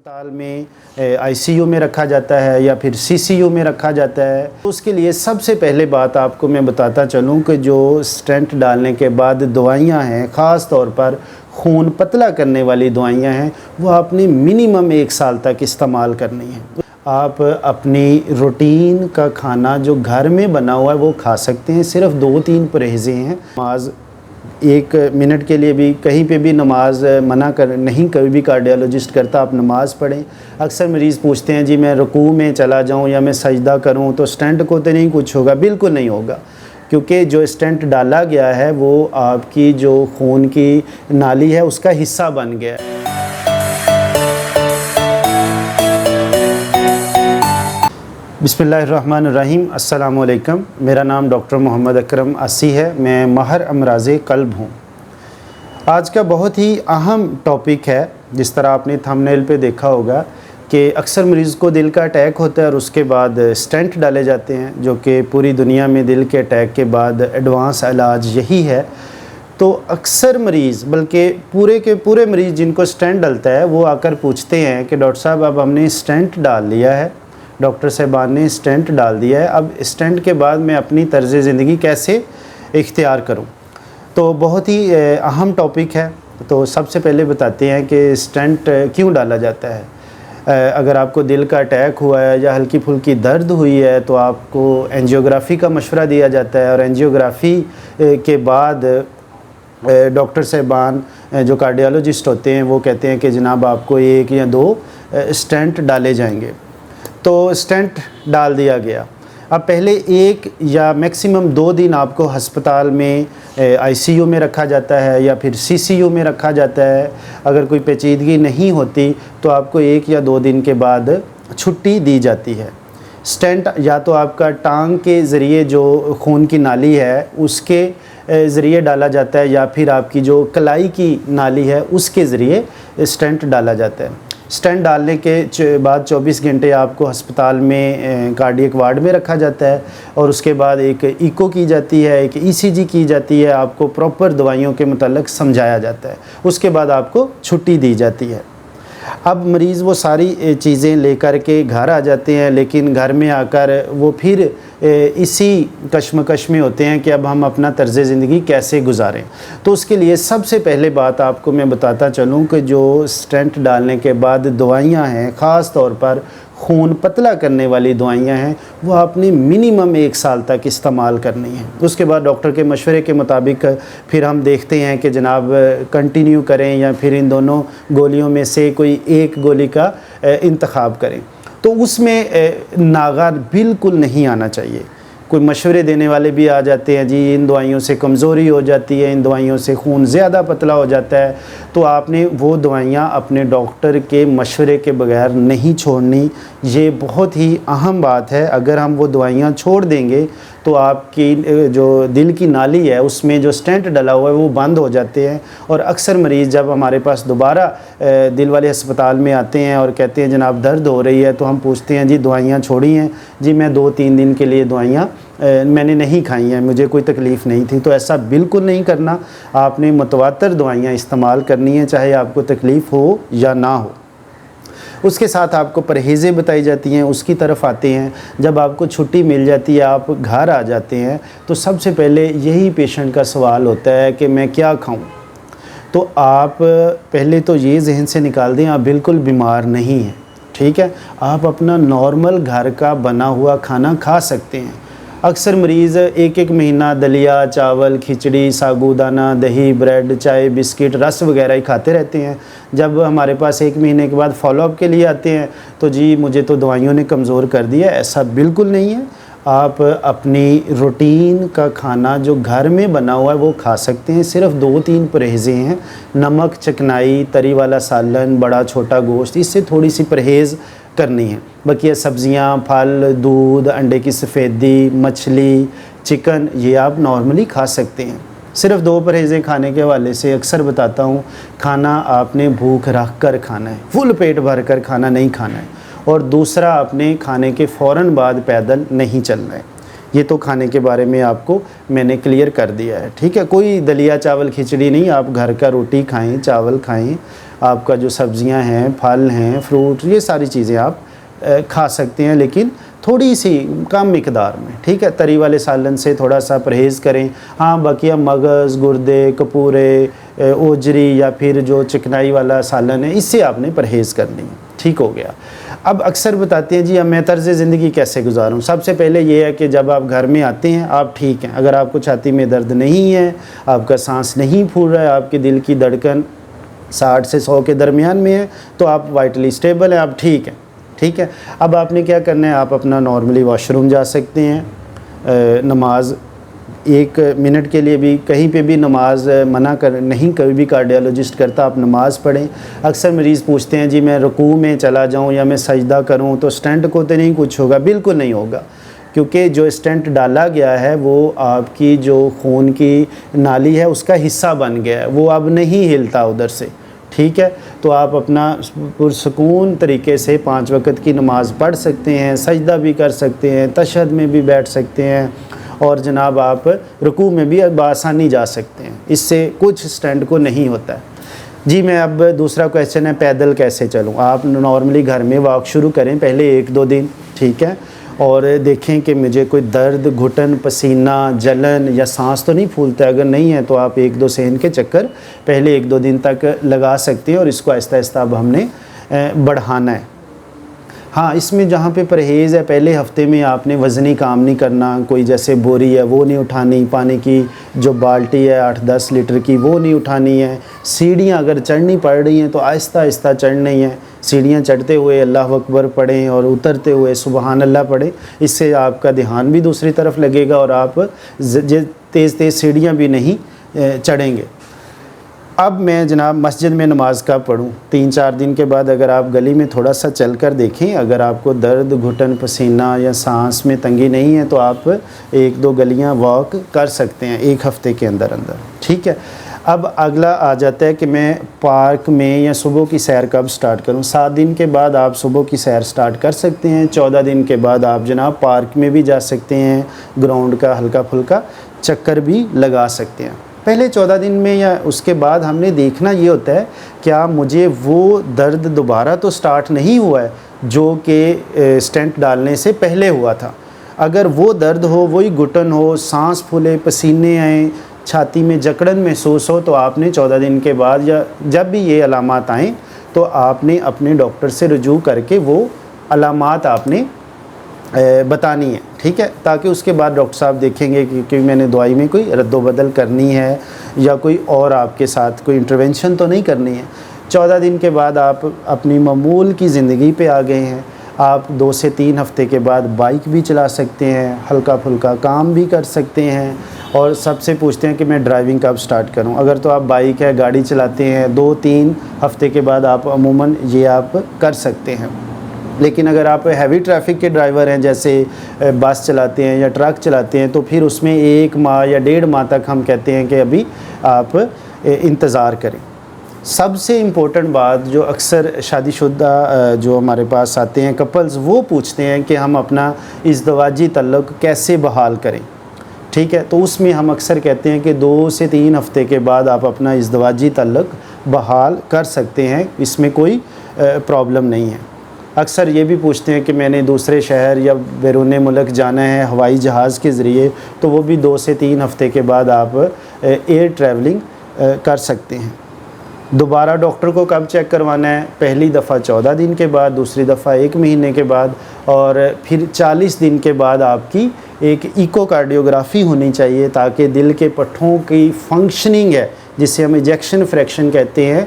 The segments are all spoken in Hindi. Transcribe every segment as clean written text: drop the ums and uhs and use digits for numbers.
अस्पताल में आईसीयू में रखा जाता है या फिर सीसीयू में रखा जाता है। तो उसके लिए सबसे पहले बात आपको मैं बताता चलूँ कि जो स्टेंट डालने के बाद दवाइयाँ हैं, ख़ास तौर पर खून पतला करने वाली दवाइयाँ हैं, वो आपने मिनिमम 1 साल तक इस्तेमाल करनी है। आप अपनी रूटीन का खाना जो घर में बना हुआ है वो खा सकते हैं। सिर्फ 2-3 परहेज़ें हैं। नमाज 1 मिनट के लिए भी कहीं पे भी नमाज मना कर नहीं, कभी भी कार्डियोलॉजिस्ट करता आप नमाज़ पढ़ें। अक्सर मरीज़ पूछते हैं जी मैं रुकू में चला जाऊं या मैं सजदा करूं तो स्टेंट को तो नहीं कुछ होगा। बिल्कुल नहीं होगा, क्योंकि जो स्टेंट डाला गया है वो आपकी जो खून की नाली है उसका हिस्सा बन गया है। बिस्मिल्लाहिर्रहमानिर्रहीम। अस्सलाम वालेकुम। मेरा नाम डॉक्टर मोहम्मद अकरम अस्सी है। मैं माहिर अमराज़े क़ल्ब हूँ। आज का बहुत ही अहम टॉपिक है। जिस तरह आपने थंबनेल पे देखा होगा कि अक्सर मरीज़ को दिल का अटैक होता है और उसके बाद स्टेंट डाले जाते हैं, जो कि पूरी दुनिया में दिल के अटैक के बाद एडवांस इलाज यही है। तो अक्सर मरीज़, बल्कि पूरे के पूरे मरीज़ जिनको स्टेंट डलता है वो आकर पूछते हैं कि डॉक्टर साहब अब हमने स्टेंट डाल लिया है, डॉक्टर साहबान ने स्टेंट डाल दिया है, अब स्टेंट के बाद मैं अपनी तर्ज़ ज़िंदगी कैसे इख्तियार करूं। तो बहुत ही अहम टॉपिक है। तो सबसे पहले बताते हैं कि स्टेंट क्यों डाला जाता है। अगर आपको दिल का अटैक हुआ है या हल्की फुल्की दर्द हुई है तो आपको एंजियोग्राफ़ी का मशवरा दिया जाता है, और एंजियोग्राफ़ी के बाद डॉक्टर साहबान जो कार्डियोलॉजिस्ट होते हैं वो कहते हैं कि जनाब आपको 1 या 2 स्टेंट डाले जाएंगे। तो स्टेंट डाल दिया गया। अब पहले 1 या मैक्सिमम 2 दिन आपको अस्पताल में आईसीयू में रखा जाता है या फिर सीसीयू में रखा जाता है। अगर कोई पेचीदगी नहीं होती तो आपको 1 या 2 दिन के बाद छुट्टी दी जाती है। स्टेंट या तो आपका टांग के ज़रिए जो खून की नाली है उसके ज़रिए डाला जाता है या फिर आपकी जो कलाई की नाली है उसके ज़रिए स्टेंट डाला जाता है। स्टेंट डालने के बाद 24 घंटे आपको अस्पताल में कार्डियक वार्ड में रखा जाता है, और उसके बाद एक इको की जाती है, एक ईसीजी की जाती है। आपको प्रॉपर दवाइयों के मुताल्लिक़ समझाया जाता है, उसके बाद आपको छुट्टी दी जाती है। अब मरीज़ वो सारी चीज़ें लेकर के घर आ जाते हैं, लेकिन घर में आकर वो फिर इसी कश्मकश में होते हैं कि अब हम अपना तर्ज़ ज़िंदगी कैसे गुजारें। तो उसके लिए सबसे पहले बात आपको मैं बताता चलूँ कि जो स्टेंट डालने के बाद दवाइयाँ हैं, ख़ास तौर पर खून पतला करने वाली दवाइयाँ हैं, वो आपने मिनिमम 1 साल तक इस्तेमाल करनी है। उसके बाद डॉक्टर के मशवरे के मुताबिक फिर हम देखते हैं कि जनाब कंटिन्यू करें या फिर इन दोनों गोलियों में से कोई एक गोली का इंतखाब करें। तो उसमें नागार बिल्कुल नहीं आना चाहिए। कोई मशवरे देने वाले भी आ जाते हैं, जी इन दवाइयों से कमज़ोरी हो जाती है, इन दवाइयों से खून ज़्यादा पतला हो जाता है। तो आपने वो दवाइयाँ अपने डॉक्टर के मशवरे के बगैर नहीं छोड़नी। ये बहुत ही अहम बात है। अगर हम वो दवाइयाँ छोड़ देंगे तो आपकी जो दिल की नाली है उसमें जो स्टेंट डला हुआ है वो बंद हो जाते हैं। और अक्सर मरीज़ जब हमारे पास दोबारा दिल वाले अस्पताल में आते हैं और कहते हैं जनाब दर्द हो रही है, तो हम पूछते हैं जी दवाइयाँ छोड़ी हैं? जी मैं 2-3 दिन के लिए दवाइयाँ मैंने नहीं खाई हैं, मुझे कोई तकलीफ़ नहीं थी। तो ऐसा बिल्कुल नहीं करना। आपने मुतवातर दवाइयाँ इस्तेमाल करनी है, चाहे आपको तकलीफ़ हो या ना हो। उसके साथ आपको परहेज़ें बताई जाती हैं। उसकी तरफ आते हैं, जब आपको छुट्टी मिल जाती है, आप घर आ जाते हैं, तो सबसे पहले यही पेशेंट का सवाल होता है कि मैं क्या खाऊं। तो आप पहले तो ये जहन से निकाल दें आप बिल्कुल बीमार नहीं हैं, ठीक है। आप अपना नॉर्मल घर का बना हुआ खाना खा सकते हैं। अक्सर मरीज़ 1-1 महीना दलिया, चावल, खिचड़ी, साबूदाना, दही, ब्रेड, चाय, बिस्किट, रस वगैरह ही खाते रहते हैं। जब हमारे पास 1 महीने के बाद फॉलोअप के लिए आते हैं तो जी मुझे तो दवाइयों ने कमज़ोर कर दिया। ऐसा बिल्कुल नहीं है। आप अपनी रूटीन का खाना जो घर में बना हुआ है वो खा सकते हैं। सिर्फ 2-3 परहेज़ें हैं। नमक, चिकनाई, तरी वाला सालन, बड़ा छोटा गोश्त, इससे थोड़ी सी परहेज़ करनी है। बाकी सब्ज़ियाँ, फल, दूध, अंडे की सफ़ेदी, मछली, चिकन, ये आप नॉर्मली खा सकते हैं। सिर्फ 2 परहेज़ें खाने के हवाले से अक्सर बताता हूँ, खाना आपने भूख रख कर खाना है, फुल पेट भर कर खाना नहीं खाना है। और दूसरा, आपने खाने के फ़ौरन बाद पैदल नहीं चलना है। ये तो खाने के बारे में आपको मैंने क्लियर कर दिया है, ठीक है। कोई दलिया चावल खिचड़ी नहीं, आप घर का रोटी खाएं, चावल खाएं, आपका जो सब्ज़ियां हैं, फल हैं, फ्रूट, ये सारी चीज़ें आप खा सकते हैं, लेकिन थोड़ी सी कम मिकदार में, ठीक है। तरी वाले सालन से थोड़ा सा परहेज़ करें। हाँ, बाकी अब मगज़, गुर्दे, कपूरे, ओजरी या फिर जो चिकनाई वाला सालन है, इससे आपने परहेज़ करनी है। ठीक हो गया। अब अक्सर बताते हैं जी अब मैं तर्ज़ ज़िंदगी कैसे गुजारूँ। सबसे पहले ये है कि जब आप घर में आते हैं आप ठीक हैं। अगर आपको छाती में दर्द नहीं है, आपका सांस नहीं फूल रहा है, आपके दिल की धड़कन 60 से 100 के दरमियान में है, तो आप वाइटली स्टेबल हैं, आप ठीक हैं। ठीक है। अब आपने क्या करना है, आप अपना नॉर्मली वॉशरूम जा सकते हैं। नमाज 1 मिनट के लिए भी कहीं पे भी नमाज मना कर नहीं, कभी भी कार्डियोलॉजिस्ट करता आप नमाज़ पढ़ें। अक्सर मरीज़ पूछते हैं जी मैं रुकू में चला जाऊं या मैं सजदा करूं तो स्टेंट को तो नहीं कुछ होगा। बिल्कुल नहीं होगा, क्योंकि जो स्टेंट डाला गया है वो आपकी जो खून की नाली है उसका हिस्सा बन गया है, वो अब नहीं हिलता उधर से। ठीक है। तो आप अपना पुरसकून तरीके से 5 वक्त की नमाज़ पढ़ सकते हैं, सजदा भी कर सकते हैं, तशहद में भी बैठ सकते हैं और जनाब आप रुकू में भी बआसानी जा सकते हैं। इससे कुछ स्टैंड को नहीं होता है जी। मैं अब दूसरा क्वेश्चन है, पैदल कैसे चलूँ। आप नॉर्मली घर में वॉक शुरू करें पहले 1-2 दिन, ठीक है, और देखें कि मुझे कोई दर्द, घुटन, पसीना, जलन या सांस तो नहीं फूलता है। अगर नहीं है तो आप 1-2 सेकंड के चक्कर पहले 1-2 दिन तक लगा सकते हैं और इसको आहिस्ता आहिस्ता अब हमने बढ़ाना है। हाँ, इसमें जहाँ पे परहेज़ है, पहले हफ्ते में आपने वज़नी काम नहीं करना। कोई जैसे बोरी है वो नहीं उठानी, पानी की जो बाल्टी है 8-10 लीटर की वो नहीं उठानी है। सीढ़ियाँ अगर चढ़नी पड़ रही हैं तो आहिस्ता आहिस्ता चढ़नी है। सीढ़ियाँ चढ़ते हुए अल्लाह अकबर पढ़ें और उतरते हुए सुबहान अल्लाह पढ़ें। इससे आपका ध्यान भी दूसरी तरफ लगेगा और आप तेज़ तेज़ सीढ़ियाँ भी नहीं चढ़ेंगे। अब मैं जनाब मस्जिद में नमाज कब पढ़ूँ। 3-4 दिन के बाद अगर आप गली में थोड़ा सा चल कर देखें, अगर आपको दर्द, घुटन, पसीना या सांस में तंगी नहीं है तो आप 1-2 गलियां वॉक कर सकते हैं 1 हफ़्ते के अंदर अंदर। ठीक है। अब अगला आ जाता है कि मैं पार्क में या सुबह की सैर कब स्टार्ट करूं। 7 दिन के बाद आप सुबह की सैर स्टार्ट कर सकते हैं। 14 दिन के बाद आप जनाब पार्क में भी जा सकते हैं, ग्राउंड का हल्का फुल्का चक्कर भी लगा सकते हैं। पहले 14 दिन में या उसके बाद हमने देखना ये होता है क्या मुझे वो दर्द दोबारा तो स्टार्ट नहीं हुआ है जो कि स्टेंट डालने से पहले हुआ था। अगर वो दर्द हो, वही घुटन हो, सांस फूले, पसीने आएँ, छाती में जकड़न महसूस हो, तो आपने 14 दिन के बाद या जब भी ये अलामात आएँ तो आपने अपने डॉक्टर से रुजू करके वो अलामात आपने बतानी है। ठीक है। ताकि उसके बाद डॉक्टर साहब देखेंगे कि मैंने दवाई में कोई रद्दोबदल करनी है या कोई और आपके साथ कोई इंटरवेंशन तो नहीं करनी है। 14 दिन के बाद आप अपनी मामूल की ज़िंदगी पे आ गए हैं। आप 2 से 3 हफ़्ते के बाद बाइक भी चला सकते हैं, हल्का फुल्का काम भी कर सकते हैं। और सबसे पूछते हैं कि मैं ड्राइविंग कब स्टार्ट करूं। अगर तो आप बाइक है, गाड़ी चलाते हैं, 2-3 हफ़्ते के बाद आप अमूमन ये आप कर सकते हैं। लेकिन अगर आप हैवी ट्रैफिक के ड्राइवर हैं, जैसे बस चलाते हैं या ट्रक चलाते हैं, तो फिर उसमें 1 माह या 1.5 माह तक हम कहते हैं कि अभी आप इंतज़ार करें। सबसे इम्पोर्टेंट बात जो अक्सर शादीशुदा जो हमारे पास आते हैं कपल्स, वो पूछते हैं कि हम अपना इज़्दवाजी तल्लुक़ कैसे बहाल करें। ठीक है। तो उसमें हम अक्सर कहते हैं कि 2 से 3 हफ़्ते के बाद आप अपना इज़्दवाजी तल्लुक़ बहाल कर सकते हैं, इसमें कोई प्रॉब्लम नहीं है। अक्सर ये भी पूछते हैं कि मैंने दूसरे शहर या बैरून मुल्क जाना है हवाई जहाज़ के ज़रिए, तो वो भी 2 से 3 हफ़्ते के बाद आप एयर ट्रैवलिंग कर सकते हैं। दोबारा डॉक्टर को कब चेक करवाना है, पहली दफ़ा 14 दिन के बाद, दूसरी दफ़ा 1 महीने के बाद और फिर 40 दिन के बाद आपकी एक इकोकार्डियोग्राफी होनी चाहिए, ताकि दिल के पट्ठों की फंक्शनिंग है जिसे हम इजेक्शन फ्रैक्शन कहते हैं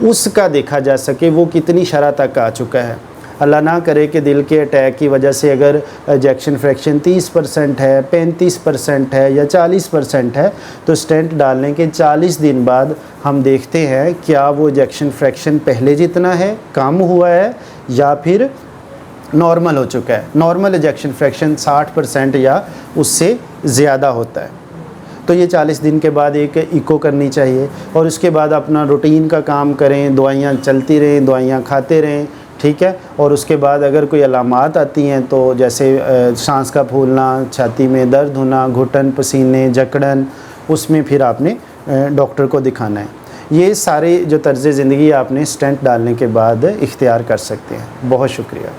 उसका देखा जा सके वो कितनी शरह तक आ चुका है। अल्लाह ना करे कि दिल के अटैक की वजह से अगर इजेक्शन फ्रैक्शन 30% है, 35% है या 40% है, तो स्टेंट डालने के 40 दिन बाद हम देखते हैं क्या वो इजेक्शन फ्रैक्शन पहले जितना है, कम हुआ है या फिर नॉर्मल हो चुका है। नॉर्मल इजेक्शन फ्रैक्शन 60% या उससे ज़्यादा होता है। तो ये 40 दिन के बाद एक इको करनी चाहिए और उसके बाद अपना रूटीन का काम करें, दवाइयाँ चलती रहें, दवाइयाँ खाते रहें। ठीक है। और उसके बाद अगर कोई अलामात आती हैं तो जैसे सांस का फूलना, छाती में दर्द होना, घुटन, पसीने, जकड़न, उसमें फिर आपने डॉक्टर को दिखाना है। ये सारे जो तर्ज़ ज़िंदगी आपने स्टेंट डालने के बाद इख्तियार कर सकते हैं। बहुत शुक्रिया।